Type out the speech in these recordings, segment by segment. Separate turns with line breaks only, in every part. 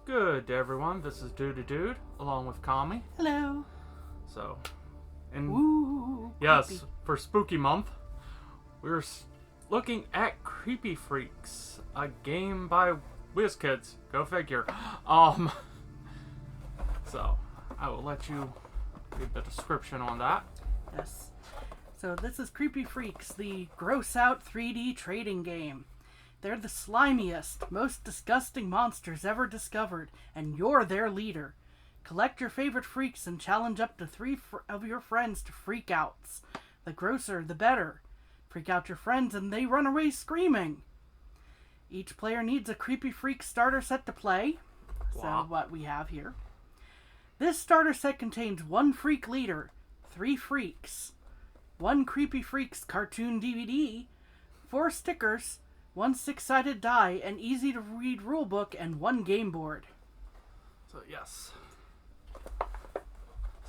Good day, everyone. This is Dude, along with Kami.
Hello.
So, and
Ooh,
yes,
creepy.
for Spooky Month, we're looking at Creepy Freaks, a game by Wizkids. Go figure. So I will let you read the description on that.
Yes. So this is Creepy Freaks, the gross out 3D trading game. They're the slimiest, most disgusting monsters ever discovered, and you're their leader. Collect your favorite freaks and challenge up to 3 of your friends to freak outs. The grosser, the better. Freak out your friends and they run away screaming. Each player needs a Creepy Freak starter set to play.
Wow.
So what we have here. This starter set contains 1 freak leader, 3 freaks, 1 Creepy Freaks cartoon DVD, 4 stickers, 1 6-sided die, an easy-to-read rulebook, and 1 game board.
So, yes.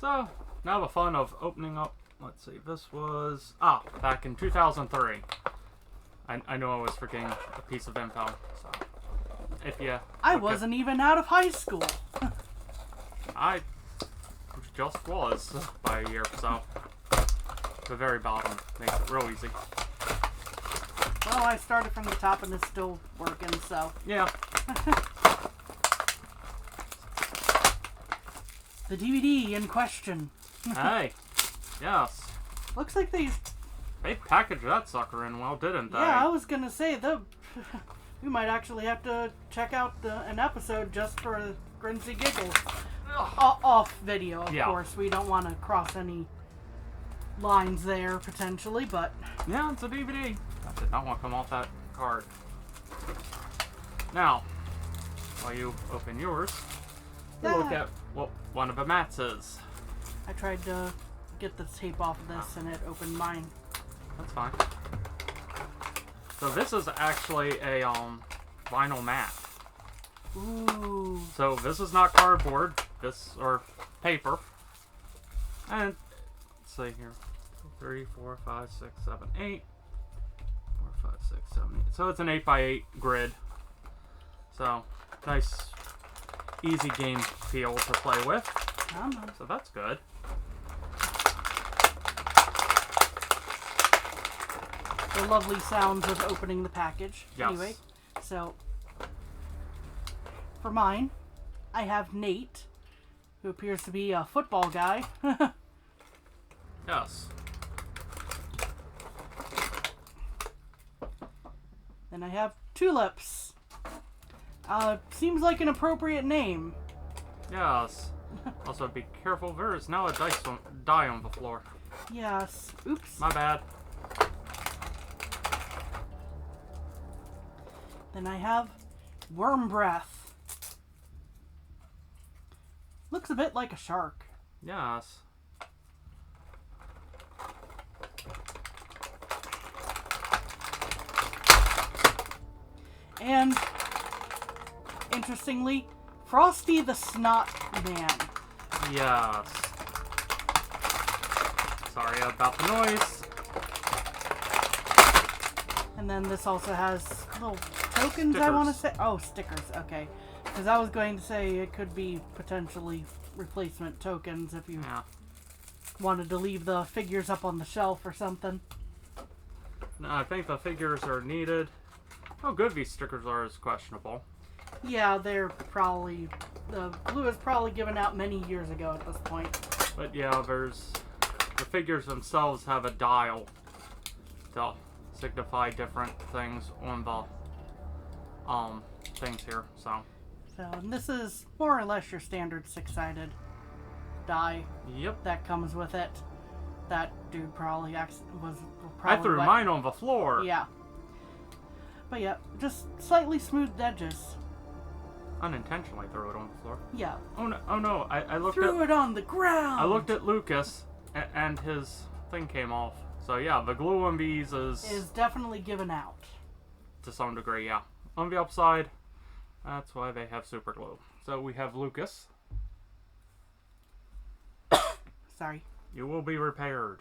So, now the fun of opening up. Let's see, this was back in 2003. I know I was forgetting a piece of info, so if you
I wasn't even out of high school.
I just was by a year, so the very bottom makes it real easy.
Well, I started from the top and it's still working, so.
Yeah.
The DVD in question.
Hey. Yes.
Looks like they
packaged that sucker in well, didn't they?
Yeah, I was gonna say, we might actually have to check out an episode just for Grinsey Giggles. Off video, of course. We don't want to cross any lines there, potentially, but...
Yeah, it's a DVD. I did not want to come off that card. Now, while you open yours, we'll look at what one of the mats is.
I tried to get the tape off of this and it opened mine.
That's fine. So this is actually a vinyl mat.
Ooh.
So this is not cardboard, or paper. And let's see here. 3, 4, 5, 6, 7, 8. 4, 5, 6, 7, 8. So it's an 8x8 grid. So nice easy game feel to play with. So that's good.
The lovely sounds of opening the package.
Yes.
Anyway, so for mine, I have Nate, who appears to be a football guy.
Yes.
Then I have Tulips. Seems like an appropriate name.
Yes. Also, be careful. There is now a die on the floor.
Yes. Oops.
My bad.
Then I have Worm Breath. Looks a bit like a shark.
Yes.
And, interestingly, Frosty the Snot Man.
Yes. Sorry about the noise.
And then this also has little tokens,
Stickers.
I want to say. Oh, stickers, okay. Because I was going to say it could be potentially replacement tokens if you wanted to leave the figures up on the shelf or something.
No, I think the figures are needed. How good these stickers are is questionable.
Yeah, they're probably... The glue is probably given out many years ago at this point.
But yeah, the figures themselves have a dial to signify different things on the things here. So
and this is more or less your standard 6-sided die.
Yep.
That comes with it. That dude probably
I threw
wet.
mine on the floor.
Yeah. But yeah, just slightly smoothed edges.
Unintentionally threw it on the floor.
Yeah.
Oh no! I looked
Threw it on the ground.
I looked at Lucas, and his thing came off. So yeah, the glue on these is
definitely given out
to some degree. Yeah. On the upside, that's why they have super glue. So we have Lucas.
Sorry.
You will be repaired.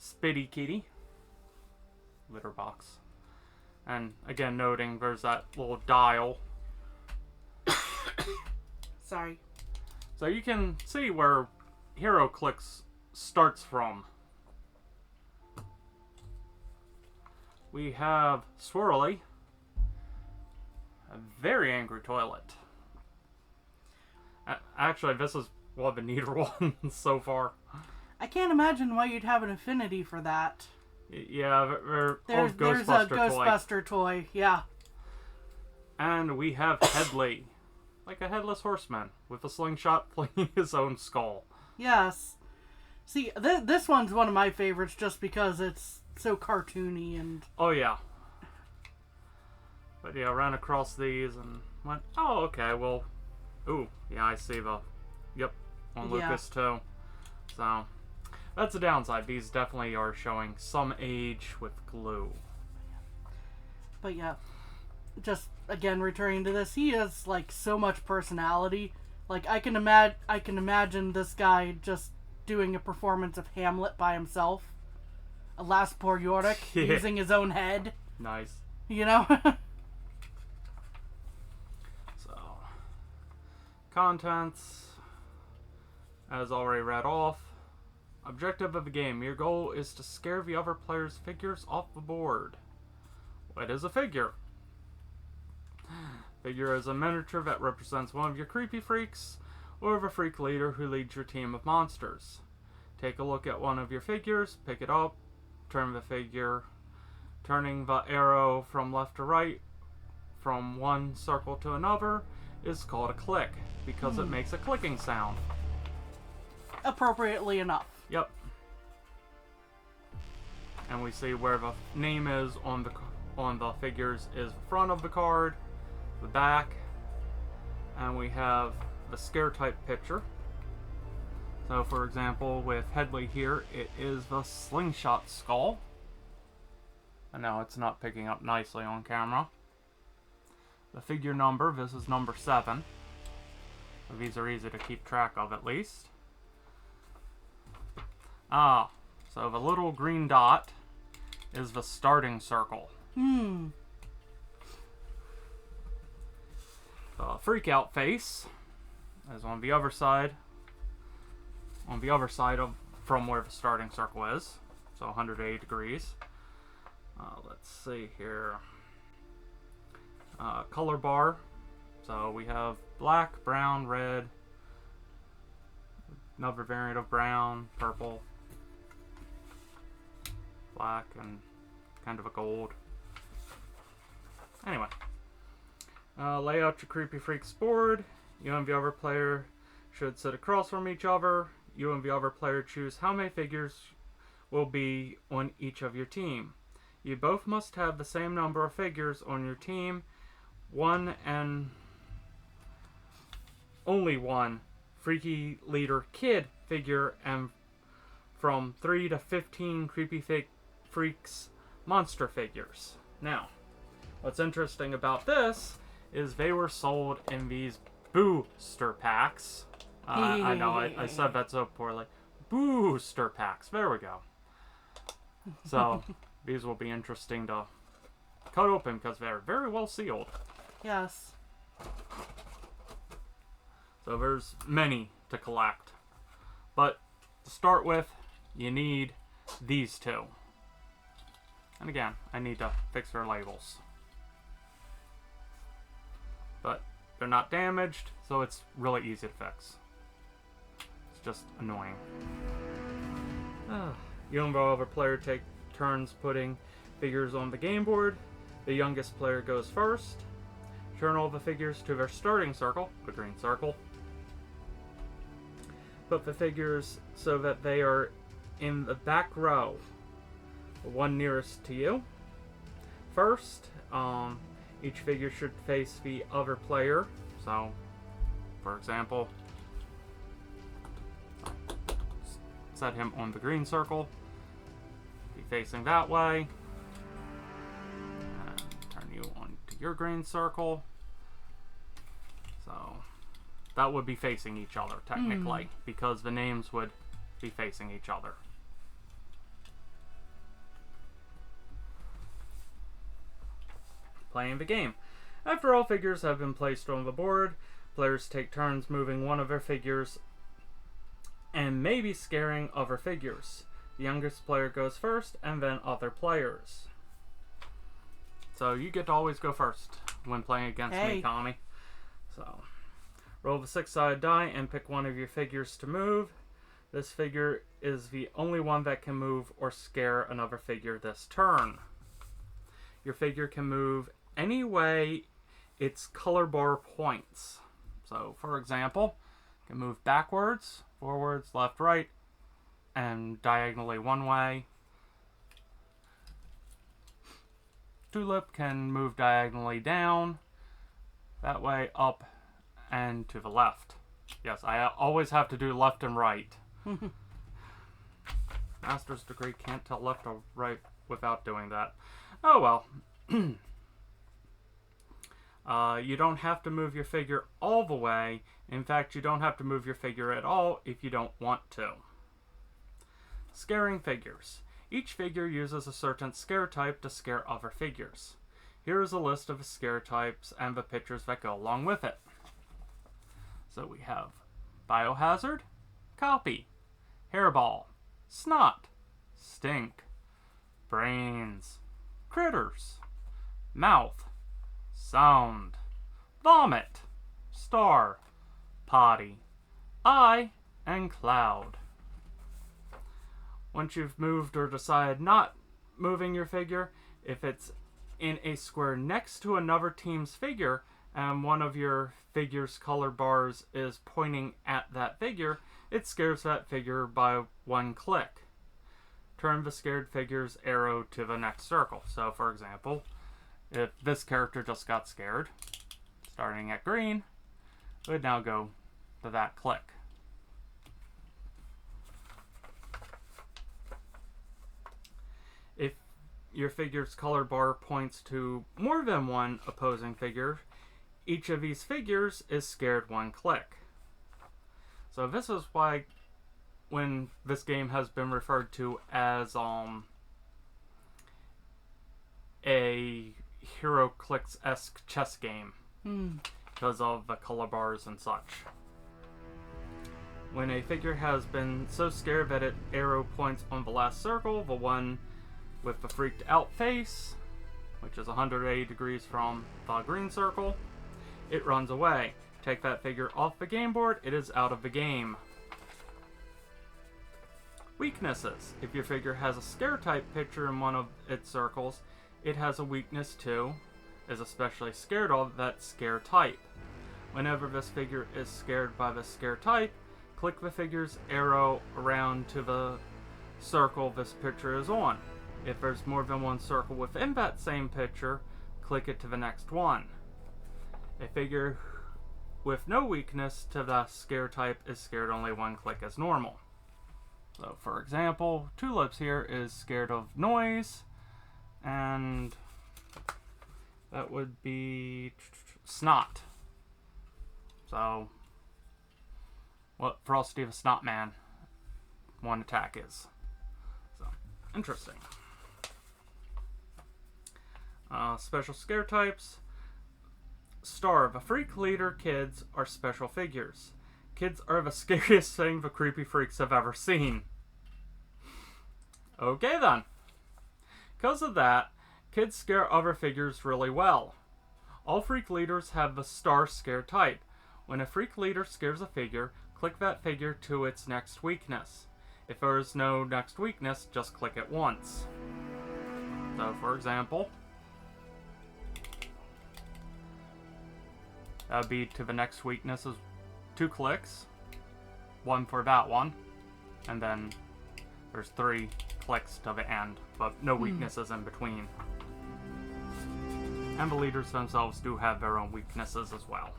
Spitty Kitty. Litter box. And again, noting there's that little dial.
Sorry.
So you can see where HeroClix starts from. We have Swirly, a very angry toilet. Actually, this is one of the neater ones so far.
I can't imagine why you'd have an affinity for that.
Yeah,
There's a Ghostbuster toy, yeah.
And we have Headley, like a headless horseman with a slingshot flinging his own skull.
Yes. See, this one's one of my favorites just because it's so cartoony and...
Oh, yeah. But yeah, I ran across these and went, oh, okay, well... Ooh, yeah, I see the... Yep, on Lucas too. So, that's the downside. These definitely are showing some age with glue.
But yeah, just, again, returning to this, he has, like, so much personality. Like, I can imagine this guy just doing a performance of Hamlet by himself. Alas, poor Yorick, using his own head.
Nice.
You know?
So, contents, as already read off. Objective of the game. Your goal is to scare the other player's figures off the board. What is a figure? Figure is a miniature that represents one of your creepy freaks or the freak leader who leads your team of monsters. Take a look at one of your figures, pick it up, turn the figure, turning the arrow from left to right from one circle to another is called a click because it makes a clicking sound.
Appropriately enough.
Yep. And we see where the name is on the figures is the front of the card, the back, and we have the scare type picture. So for example, with Headley here, it is the slingshot skull. And now it's not picking up nicely on camera. The figure number, this is number 7. So these are easy to keep track of at least. So the little green dot is the starting circle. The freak out face is on the other side. On the other side of from where the starting circle is. So 180 degrees. Let's see here. Color bar. So we have black, brown, red. Another variant of brown, purple, black, and kind of a gold. Anyway. Lay out your Creepy Freaks board. You and the other player should sit across from each other. You and the other player choose how many figures will be on each of your team. You both must have the same number of figures on your team. One and only one Freaky Leader Kid figure, and from 3 to 15 Creepy Freaks monster figures. Now, what's interesting about this is they were sold in these booster packs. I know, I said that so poorly. Booster packs. There we go. So, these will be interesting to cut open because they're very well sealed.
Yes.
So there's many to collect. But to start with, you need these two. And again, I need to fix their labels. But they're not damaged, so it's really easy to fix. It's just annoying. You and the other player take turns putting figures on the game board. The youngest player goes first. Turn all the figures to their starting circle, the green circle. Put the figures so that they are in the back row, the one nearest to you. First, each figure should face the other player. So, for example, set him on the green circle. Be facing that way. And turn you on to your green circle. So, that would be facing each other, technically, because the names would be facing each other. playing the game. After all figures have been placed on the board, players take turns moving one of their figures and maybe scaring other figures. The youngest player goes first, and then other players. So you get to always go first when playing against me, Tommy. So, roll the 6-sided die and pick one of your figures to move. This figure is the only one that can move or scare another figure this turn. Your figure can move any way its color bar points. So, for example, it can move backwards, forwards, left, right, and diagonally one way. Tulip can move diagonally down, that way, up, and to the left. Yes, I always have to do left and right. Master's degree can't tell left or right without doing that. Oh well. You don't have to move your figure all the way. In fact, you don't have to move your figure at all if you don't want to. Scaring figures. Each figure uses a certain scare type to scare other figures. Here is a list of the scare types and the pictures that go along with it. So we have Biohazard, Copy, Hairball, Snot, Stink, Brains, Critters, Mouth, Sound, Vomit, Star, Potty, Eye, and Cloud. Once you've moved or decided not moving your figure, if it's in a square next to another team's figure and one of your figure's color bars is pointing at that figure, it scares that figure by one click. Turn the scared figure's arrow to the next circle. So, for example, if this character just got scared, starting at green, it would now go to that click. If your figure's color bar points to more than one opposing figure, each of these figures is scared one click. So this is why when this game has been referred to as a Hero Clicks-esque chess game because of the color bars and such. When a figure has been so scared that its arrow points on the last circle, the one with the freaked out face, which is 180 degrees from the green circle, it runs away. Take that figure off the game board, it is out of the game. Weaknesses. If your figure has a scare type picture in one of its circles, it has a weakness too, is especially scared of that scare type. Whenever this figure is scared by the scare type, click the figure's arrow around to the circle this picture is on. If there's more than one circle within that same picture, click it to the next one. A figure with no weakness to the scare type is scared only one click as normal. So, for example, Tulips here is scared of noise, and that would be Snot. So, what Frosty the Snot Man one attack is. So, interesting. Special scare types. Star, the Freak Leader kids are special figures. Kids are the scariest thing the creepy freaks have ever seen. Okay then. Because of that, kids scare other figures really well. All Freak Leaders have the Star scare type. When a Freak Leader scares a figure, click that figure to its next weakness. If there is no next weakness, just click it once. So, for example, that would be to the next weakness is 2 clicks. 1 for that one. And then there's 3 clicks to the end, but no weaknesses in between. And the leaders themselves do have their own weaknesses as well.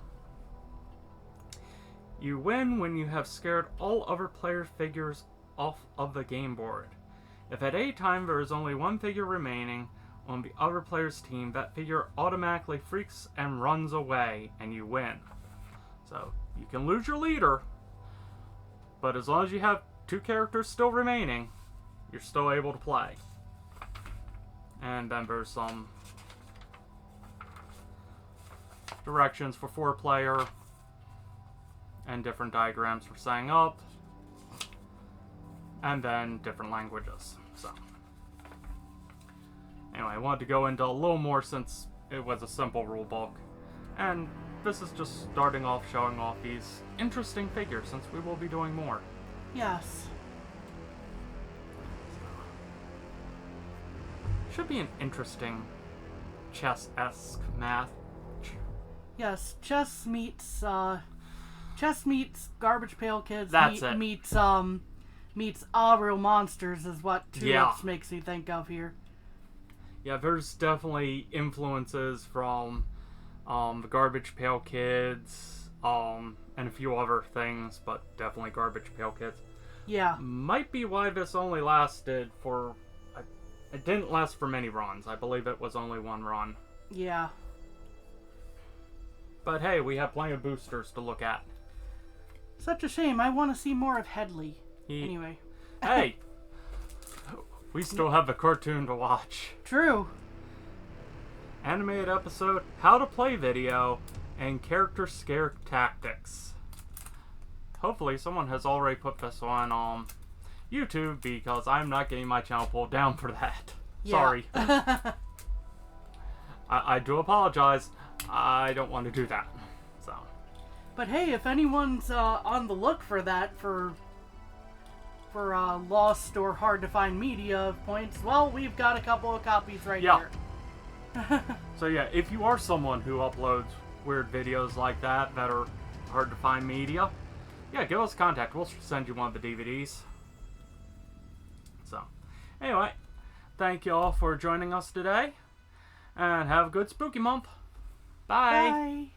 You win when you have scared all other player figures off of the game board. If at any time there is only one figure remaining on the other player's team, that figure automatically freaks and runs away, and you win. So, you can lose your leader, but as long as you have 2 characters still remaining, you're still able to play. And then there's some directions for 4-player, and different diagrams for setting up, and then different languages. So, anyway, I wanted to go into a little more since it was a simple rulebook, and this is just starting off showing off these interesting figures since we will be doing more.
Yes.
Should be an interesting chess-esque match.
Yes, chess meets Garbage Pail Kids.
That's it.
Meets Real Monsters is what Tulips makes me think of here.
Yeah, there's definitely influences from the Garbage Pail Kids, and a few other things, but definitely Garbage Pail Kids.
Yeah.
Might be why this only lasted for... It didn't last for many runs. I believe it was only one run.
Yeah.
But hey, we have plenty of boosters to look at.
Such a shame. I want to see more of Headley. Anyway.
Hey! We still have the cartoon to watch.
True.
Animated episode, How to Play video, and Character Scare Tactics. Hopefully someone has already put this on YouTube, because I'm not getting my channel pulled down for that.
Yeah.
Sorry. I do apologize. I don't want to do that. So.
But hey, if anyone's on the look for that, for lost or hard to find media points, well, we've got a couple of copies right here.
So yeah, if you are someone who uploads weird videos like that are hard to find media, yeah, give us contact. We'll send you one of the DVDs. So, anyway, thank you all for joining us today, and have a good spooky month. Bye.
Bye.